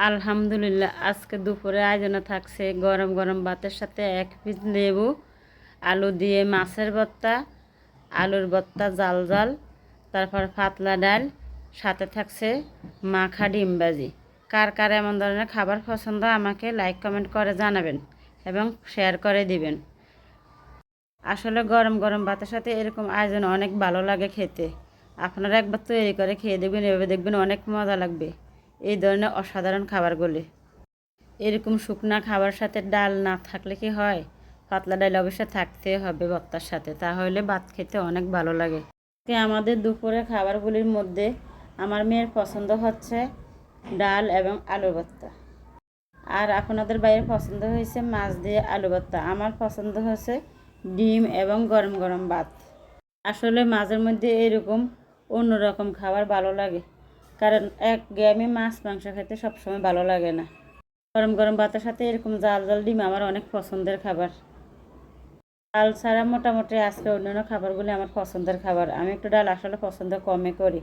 আলহামদুলিল্লাহ, আজকে দুপুরে আয়োজনে থাকছে গরম গরম ভাতের সাথে এক পিস লেবু, আলু দিয়ে মাছের ভর্তা, আলুর ভর্তা জাল জাল, তারপর পাতলা ডাল, সাথে থাকছে মাখা ডিম ভাজি। কার কার এমন ধরনের খাবার পছন্দ আমাকে লাইক কমেন্ট করে জানাবেন এবং শেয়ার করে দিবেন। আসলে গরম গরম ভাতের সাথে এরকম আয়োজন অনেক ভালো লাগে খেতে। আপনারা একবার তৈরি করে খেয়ে দেখবেন, এভাবে দেখবেন অনেক মজা লাগবে এই ধরনের অসাধারণ খাবারগুলি। এরকম শুকনা খাবার সাথে ডাল না থাকলে কি হয়? পাতলা ডাল অবশ্যই থাকতে হবে ভর্তার সাথে, তাহলে ভাত খেতে অনেক ভালো লাগে। আমাদের দুপুরে খাবারগুলির মধ্যে আমার মেয়ের পছন্দ হচ্ছে ডাল এবং আলু ভর্তা, আর আপনাদের বাইরে পছন্দ হয়েছে মাছ দিয়ে আলু ভর্তা। আমার পছন্দ হচ্ছে ডিম এবং গরম গরম ভাত। আসলে মাঝের মধ্যে এরকম অন্যরকম খাবার ভালো লাগে, কারণ একঘেয়েমি মাছ মাংস খেতে সবসময় ভালো লাগে না। গরম গরম ভাতের সাথে এরকম জাল জাল ডিম আমার অনেক পছন্দের খাবার। ডাল ছাড়া মোটামুটি আজকে অন্যান্য খাবারগুলি আমার পছন্দের খাবার। আমি একটু ডাল আসলে পছন্দ কমই করি,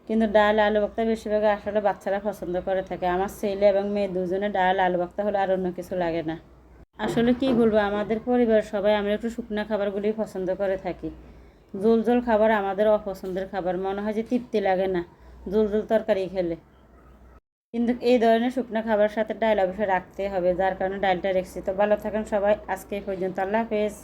কিন্তু ডাল আলু ভর্তা বেশিরভাগ আসলে বাচ্চারা পছন্দ করে থাকে। আমার ছেলে এবং মেয়ে দুজনে ডাল আলু ভর্তা হলে আর অন্য কিছু লাগে না। আসলে কি বলবো, আমাদের পরিবার সবাই আমরা একটু শুকনা খাবারগুলি পছন্দ করে থাকি। ঝোল ঝোল খাবার আমাদের অপছন্দের খাবার, মনে হয় যে তৃপ্তি লাগে না ঝোল ঝোল তরকারি খেলে। কিন্তু এই ধরনের শুকনো খাবারের সাথে ডাল অবশ্যই রাখতে হবে, যার কারণে ডালটা রেখেছি। তো ভালো থাকেন সবাই, আজকে এই পর্যন্ত, আল্লাহ হাফেজ।